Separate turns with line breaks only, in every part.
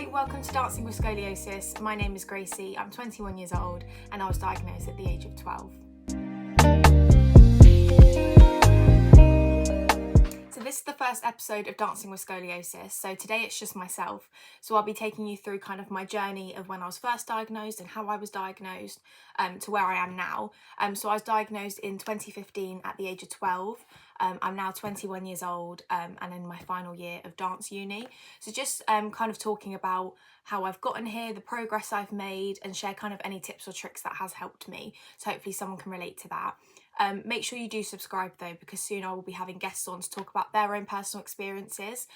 Hi, welcome to Dancing with Scoliosis. My name is Gracie, I'm 21 years old and I was diagnosed at the age of 12. So this is the first episode of Dancing with Scoliosis, so today it's just myself. So I'll be taking you through kind of my journey of when I was first diagnosed and how I was diagnosed to where I am now. So I was diagnosed in 2015 at the age of 12. I'm now 21 years old and in my final year of dance uni. So just kind of talking about how I've gotten here, the progress I've made, and share kind of any tips or tricks that has helped me. So hopefully someone can relate to that. Make sure you do subscribe though, because soon I will be having guests on to talk about their own personal experiences,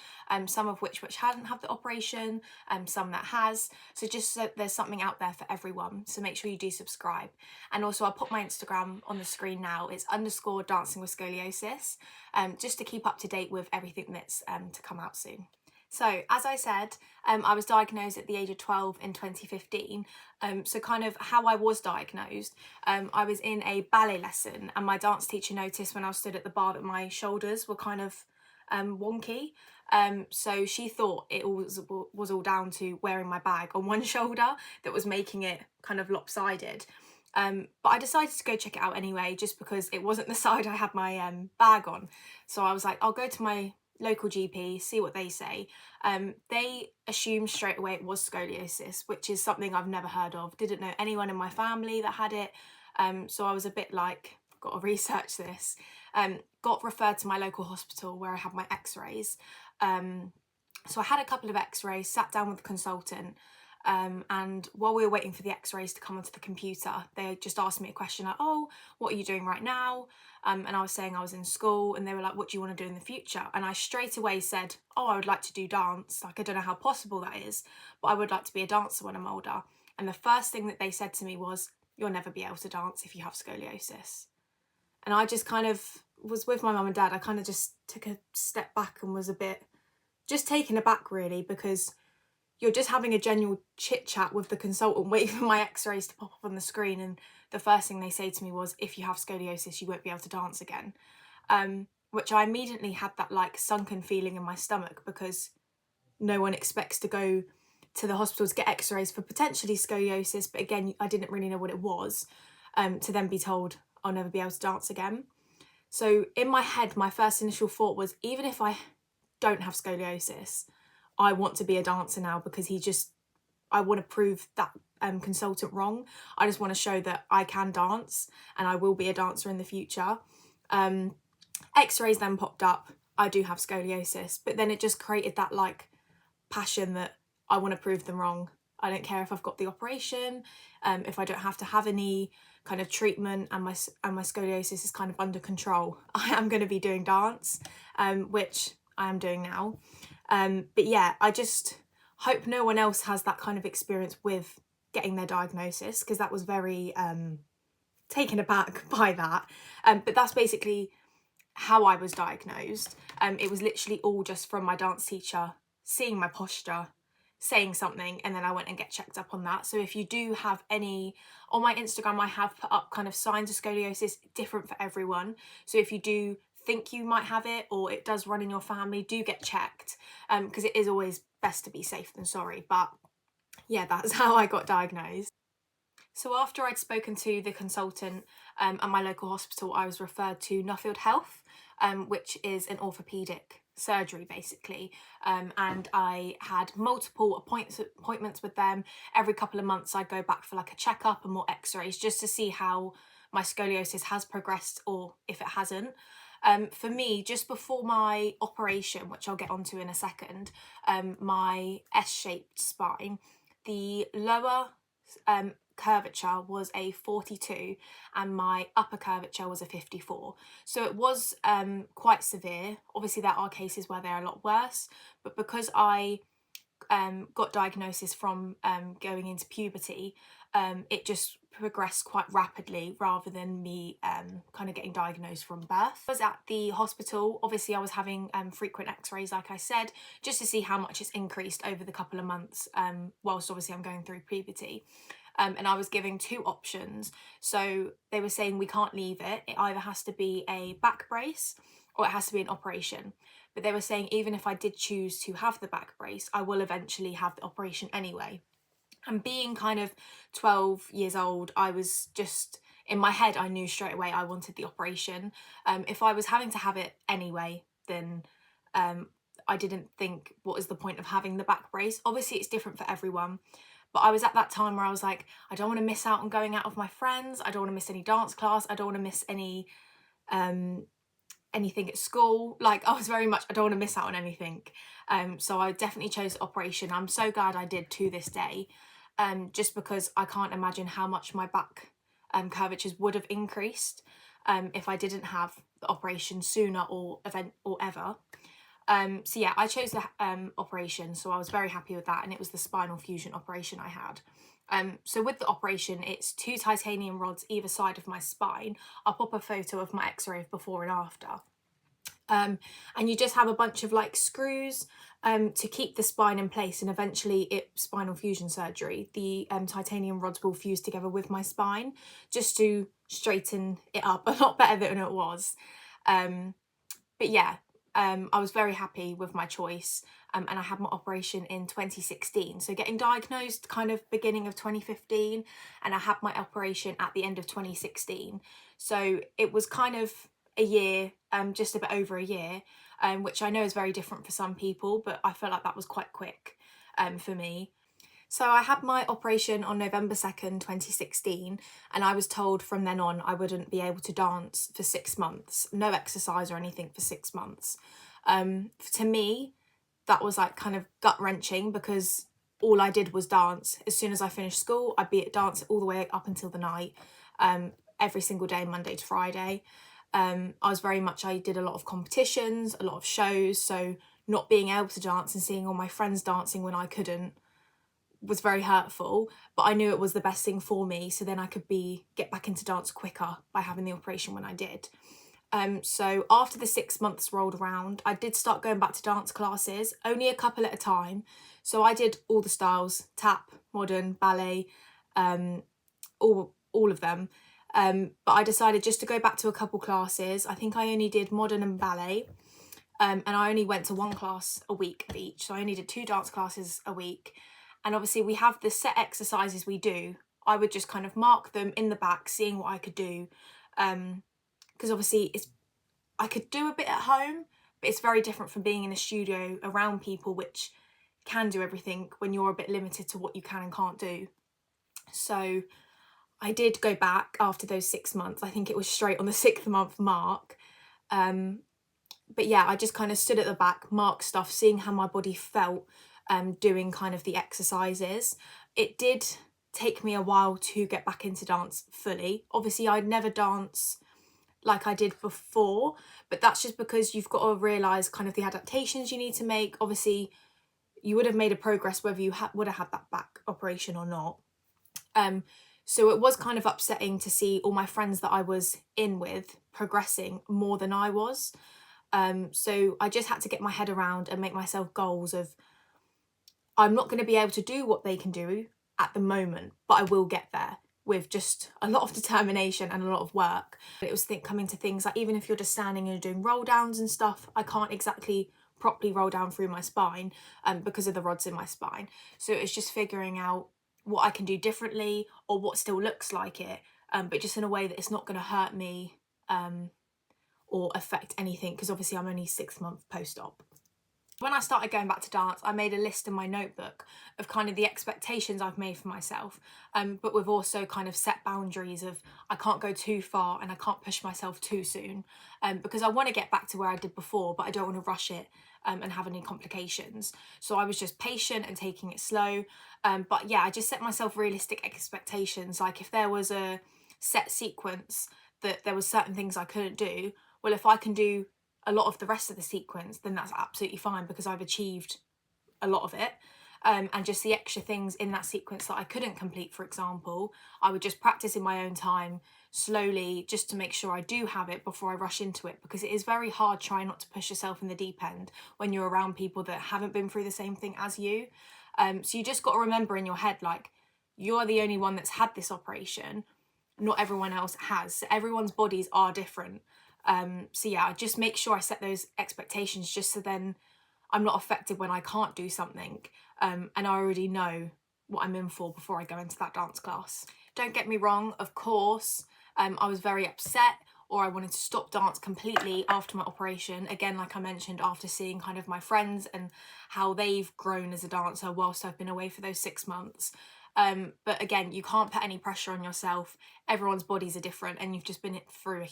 some of which hadn't had the operation, some that has. So just so there's something out there for everyone. So make sure you do subscribe. And also I'll put my Instagram on the screen now. It's _dancing with scoliosis, just to keep up to date with everything that's to come out soon. So as I said, I was diagnosed at the age of 12 in 2015. So kind of how I was diagnosed, I was in a ballet lesson and my dance teacher noticed when I stood at the bar that my shoulders were kind of wonky. So she thought it was all down to wearing my bag on one shoulder that was making it kind of lopsided. But I decided to go check it out anyway, just because it wasn't the side I had my bag on. So I was like, I'll go to my local GP, see what they say. They assumed straight away it was scoliosis, which is something I've never heard of. Didn't know anyone in my family that had it. So I was a bit like, got to research this. Got referred to my local hospital where I had my x-rays. So I had a couple of x-rays, sat down with the consultant, and while we were waiting for the x-rays to come onto the computer, they just asked me a question like, oh, what are you doing right now? And I was saying I was in school, and they were like, what do you want to do in the future? And I straight away said, oh, I would like to do dance. Like, I don't know how possible that is, but I would like to be a dancer when I'm older. And the first thing that they said to me was, you'll never be able to dance if you have scoliosis. And I just kind of was with my mum and dad. I kind of just took a step back and was a bit just taken aback, really, because you're just having a general chit chat with the consultant, waiting for my x-rays to pop up on the screen, and the first thing they say to me was, if you have scoliosis, you won't be able to dance again. Which I immediately had that like sunken feeling in my stomach, because no one expects to go to the hospital to get x-rays for potentially scoliosis, but again, I didn't really know what it was, to then be told I'll never be able to dance again. So in my head, my first initial thought was, even if I don't have scoliosis, I want to be a dancer now, because I want to prove that consultant wrong. I just want to show that I can dance and I will be a dancer in the future. X-rays then popped up. I do have scoliosis, but then it just created that like passion that I want to prove them wrong. I don't care if I've got the operation, if I don't have to have any kind of treatment, and my scoliosis is kind of under control. I am going to be doing dance, which I am doing now. But yeah, I just hope no one else has that kind of experience with getting their diagnosis, because that was very taken aback by that. But that's basically how I was diagnosed. It was literally all just from my dance teacher seeing my posture, saying something, and then I went and get checked up on that. So if you do have any, on my Instagram I have put up kind of signs of scoliosis, different for everyone. So if you do think you might have it, or it does run in your family, do get checked, because it is always best to be safe than sorry. But yeah, that's how I got diagnosed. So after I'd spoken to the consultant at my local hospital, I was referred to Nuffield Health, which is an orthopaedic surgery basically, and I had multiple appointments with them. Every couple of months I'd go back for like a checkup and more x-rays, just to see how my scoliosis has progressed or if it hasn't. For me, just before my operation, which I'll get onto in a second, my S-shaped spine, the lower curvature was a 42 and my upper curvature was a 54. So it was quite severe. Obviously there are cases where they're a lot worse, but because I got diagnosis from going into puberty, it just progressed quite rapidly rather than me kind of getting diagnosed from birth. I was at the hospital. Obviously I was having frequent x-rays, like I said, just to see how much it's increased over the couple of months whilst obviously I'm going through puberty. And I was giving two options. So they were saying we can't leave it. It either has to be a back brace or it has to be an operation. but they were saying even if I did choose to have the back brace, I will eventually have the operation anyway. And being kind of 12 years old, I was just, in my head, I knew straight away I wanted the operation. If I was having to have it anyway, then I didn't think, what is the point of having the back brace? Obviously, it's different for everyone. But I was at that time where I was like, I don't want to miss out on going out with my friends. I don't want to miss any dance class. I don't want to miss anything at school. Like, I was very much, I don't want to miss out on anything. So I definitely chose operation. I'm so glad I did to this day, just because I can't imagine how much my back curvatures would have increased if I didn't have the operation sooner or ever. So yeah, I chose the operation, so I was very happy with that, and it was the spinal fusion operation I had. So with the operation, it's 2 titanium rods either side of my spine. I'll pop a photo of my x-ray of before and after. And you just have a bunch of like screws to keep the spine in place, and eventually spinal fusion surgery, the titanium rods will fuse together with my spine just to straighten it up a lot better than it was. But yeah, I was very happy with my choice, and I had my operation in 2016. So getting diagnosed kind of beginning of 2015, and I had my operation at the end of 2016. So it was kind of a year, just a bit over a year, which I know is very different for some people, but I felt like that was quite quick for me. So I had my operation on November 2nd, 2016, and I was told from then on I wouldn't be able to dance for 6 months, no exercise or anything for 6 months. To me, that was like kind of gut-wrenching, because all I did was dance. As soon as I finished school, I'd be at dance all the way up until the night, every single day, Monday to Friday. I did a lot of competitions, a lot of shows, so not being able to dance and seeing all my friends dancing when I couldn't was very hurtful, but I knew it was the best thing for me, so then I could get back into dance quicker by having the operation when I did. So after the 6 months rolled around, I did start going back to dance classes, only a couple at a time. So I did all the styles, tap, modern, ballet, all of them. But I decided just to go back to a couple classes. I think I only did modern and ballet, and I only went to 1 class a week of each. So I only did 2 dance classes a week. And obviously we have the set exercises we do. I would just kind of mark them in the back, seeing what I could do. Because obviously I could do a bit at home, but it's very different from being in a studio around people which can do everything when you're a bit limited to what you can and can't do. So I did go back after those 6 months. I think it was straight on the 6th month mark. But yeah, I just kind of stood at the back, marked stuff, seeing how my body felt, doing kind of the exercises. It did take me a while to get back into dance fully. Obviously, I'd never dance like I did before, but that's just because you've got to realise kind of the adaptations you need to make. Obviously, you would have made a progress whether you would have had that back operation or not. So it was kind of upsetting to see all my friends that I was in with progressing more than I was. So I just had to get my head around and make myself goals of, I'm not going to be able to do what they can do at the moment, but I will get there with just a lot of determination and a lot of work. It was coming to things like, even if you're just standing and doing roll downs and stuff, I can't exactly properly roll down through my spine because of the rods in my spine. So it's just figuring out what I can do differently, or what still looks like it, but just in a way that it's not going to hurt me or affect anything, because obviously I'm only 6 months post-op. When I started going back to dance, I made a list in my notebook of kind of the expectations I've made for myself, but with also kind of set boundaries of, I can't go too far and I can't push myself too soon, because I want to get back to where I did before, but I don't want to rush it and have any complications. So I was just patient and taking it slow. But yeah, I just set myself realistic expectations. Like, if there was a set sequence that there was certain things I couldn't do, well, if I can do a lot of the rest of the sequence, then that's absolutely fine, because I've achieved a lot of it. And just the extra things in that sequence that I couldn't complete, for example, I would just practice in my own time, slowly, just to make sure I do have it before I rush into it, because it is very hard trying not to push yourself in the deep end when you're around people that haven't been through the same thing as you. So you just got to remember in your head, like, you're the only one that's had this operation. Not everyone else has. So everyone's bodies are different. So yeah, I just make sure I set those expectations just so then I'm not affected when I can't do something, and I already know what I'm in for before I go into that dance class. Don't get me wrong, of course, I was very upset, or I wanted to stop dance completely after my operation. Again, like I mentioned, after seeing kind of my friends and how they've grown as a dancer whilst I've been away for those 6 months. But again, you can't put any pressure on yourself. Everyone's bodies are different, and you've just been through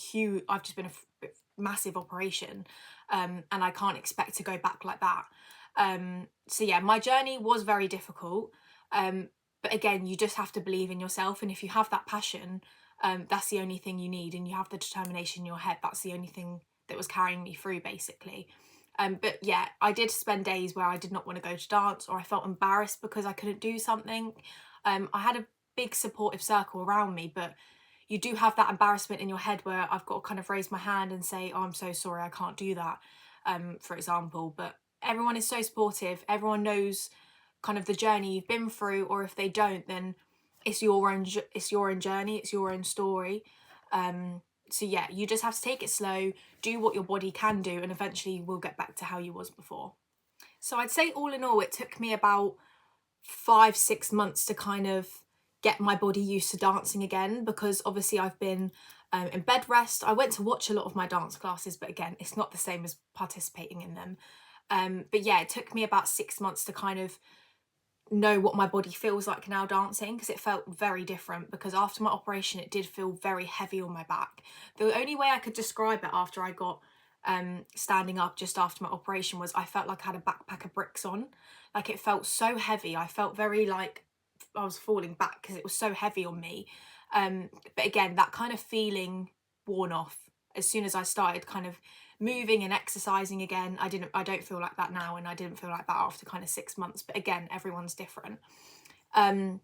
I've just been a massive operation, and I can't expect to go back like that. So yeah, my journey was very difficult. But again, you just have to believe in yourself, and if you have that passion, that's the only thing you need, and you have the determination in your head. That's the only thing that was carrying me through, basically. But yeah, I did spend days where I did not want to go to dance, or I felt embarrassed because I couldn't do something. I had a big supportive circle around me, but you do have that embarrassment in your head where I've got to kind of raise my hand and say, oh, I'm so sorry, I can't do that, for example. But everyone is so supportive. Everyone knows kind of the journey you've been through, or if they don't, then it's your own journey, it's your own story. So yeah, you just have to take it slow, do what your body can do, and eventually you will get back to how you was before. So I'd say all in all, it took me about 5-6 months to kind of get my body used to dancing again, because obviously I've been in bed rest. I went to watch a lot of my dance classes, but again, it's not the same as participating in them. But yeah, it took me about 6 months to kind of know what my body feels like now dancing, because it felt very different, because after my operation it did feel very heavy on my back. The only way I could describe it after I got standing up just after my operation was I felt like I had a backpack of bricks on. Like, it felt so heavy. I felt very like I was falling back because it was so heavy on me. But again, that kind of feeling worn off as soon as I started kind of moving and exercising again. I don't feel like that now, and I didn't feel like that after kind of 6 months. But again, everyone's different. But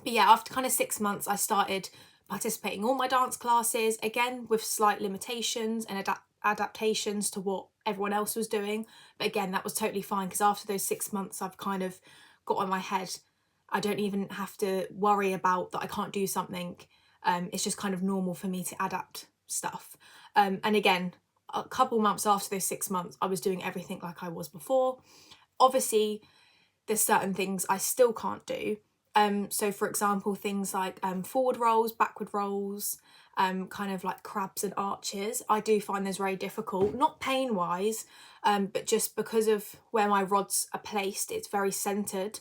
yeah, after kind of 6 months, I started participating in all my dance classes, again with slight limitations and adaptations to what everyone else was doing. But again, that was totally fine, because after those 6 months, I've kind of got on my head. I don't even have to worry about that I can't do something. It's just kind of normal for me to adapt stuff. And again, a couple months after those 6 months, I was doing everything like I was before. Obviously, there's certain things I still can't do. So for example, things like forward rolls, backward rolls, kind of like crabs and arches. I do find those very difficult, not pain wise, but just because of where my rods are placed, it's very centered.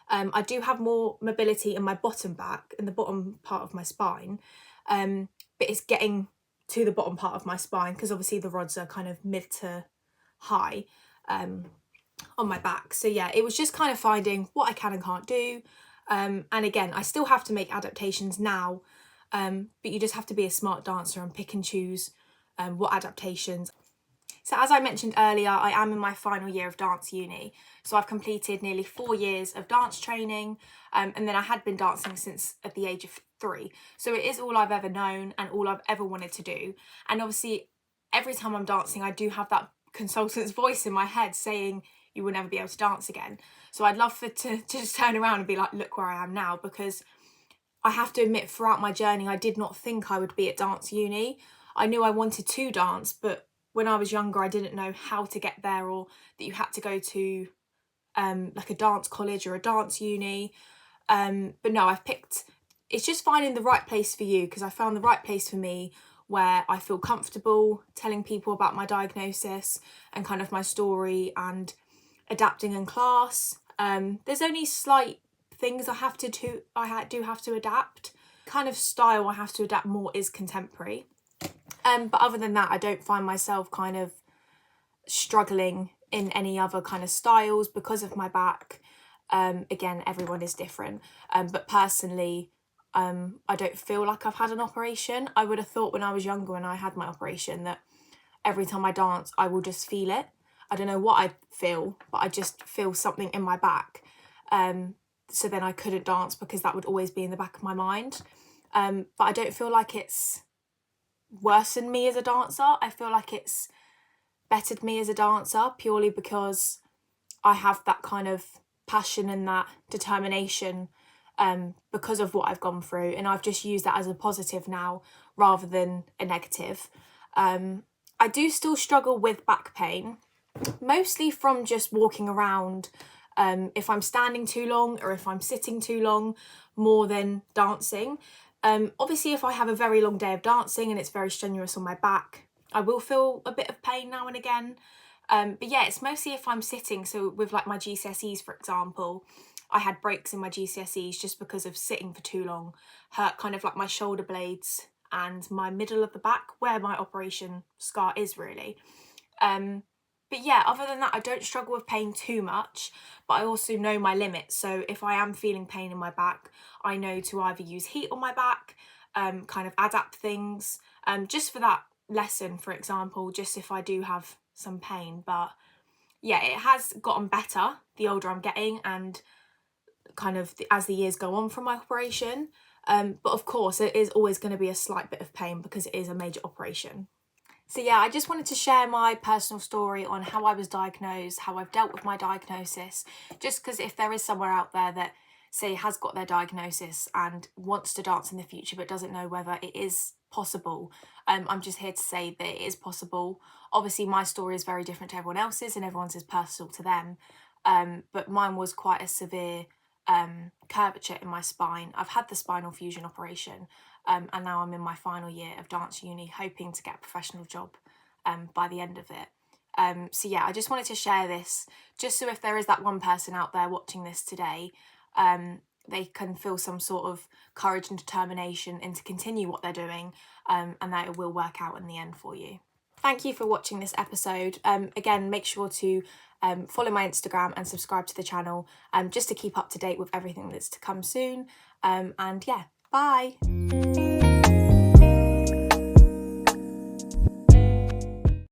I do have more mobility in my bottom back, in the bottom part of my spine, but it's getting to the bottom part of my spine, because obviously the rods are kind of mid to high on my back. So yeah, it was just kind of finding what I can and can't do. And again, I still have to make adaptations now, but you just have to be a smart dancer and pick and choose what adaptations. So as I mentioned earlier, I am in my final year of dance uni. So I've completed nearly 4 years of dance training, and then I had been dancing since at the age of 3. So it is all I've ever known and all I've ever wanted to do. And obviously, every time I'm dancing, I do have that consultant's voice in my head saying, you will never be able to dance again. So I'd love to just turn around and be like, look where I am now, because I have to admit, throughout my journey, I did not think I would be at dance uni. I knew I wanted to dance, but when I was younger, I didn't know how to get there, or that you had to go to like a dance college or a dance uni. But no, it's just finding the right place for you, because I found the right place for me where I feel comfortable telling people about my diagnosis and kind of my story and adapting in class. There's only slight things I do have to adapt. Kind of style I have to adapt more is contemporary. But other than that, I don't find myself kind of struggling in any other kind of styles because of my back. Again, everyone is different. But personally, I don't feel like I've had an operation. I would have thought when I was younger, when I had my operation, that every time I dance, I will just feel it. I don't know what I feel, but I just feel something in my back. So then I couldn't dance because that would always be in the back of my mind. But I don't feel like it's worsened me as a dancer. I feel like it's bettered me as a dancer, purely because I have that kind of passion and that determination because of what I've gone through, and I've just used that as a positive now rather than a negative. I do still struggle with back pain, mostly from just walking around, if I'm standing too long or if I'm sitting too long, more than dancing. Obviously, if I have a very long day of dancing and it's very strenuous on my back, I will feel a bit of pain now and again. But yeah, it's mostly if I'm sitting. So with like my GCSEs, for example, I had breaks in my GCSEs just because of sitting for too long, hurt kind of like my shoulder blades and my middle of the back where my operation scar is really. But yeah, other than that, I don't struggle with pain too much, but I also know my limits. So if I am feeling pain in my back, I know to either use heat on my back, kind of adapt things, just for that lesson, for example, just if I do have some pain. But yeah, it has gotten better the older I'm getting and kind of as the years go on from my operation. But of course, it is always going to be a slight bit of pain because it is a major operation. So yeah, I just wanted to share my personal story on how I was diagnosed, how I've dealt with my diagnosis, just because if there is somewhere out there that, say, has got their diagnosis and wants to dance in the future but doesn't know whether it is possible, I'm just here to say that it is possible. Obviously, my story is very different to everyone else's and everyone's is personal to them, but mine was quite a severe curvature in my spine. I've had the spinal fusion operation, and now I'm in my final year of dance uni, hoping to get a professional job by the end of it. So yeah, I just wanted to share this, just so if there is that one person out there watching this today, they can feel some sort of courage and determination and to continue what they're doing, and that it will work out in the end for you. Thank you for watching this episode. Again, make sure to follow my Instagram and subscribe to the channel, just to keep up to date with everything that's to come soon. And yeah, bye.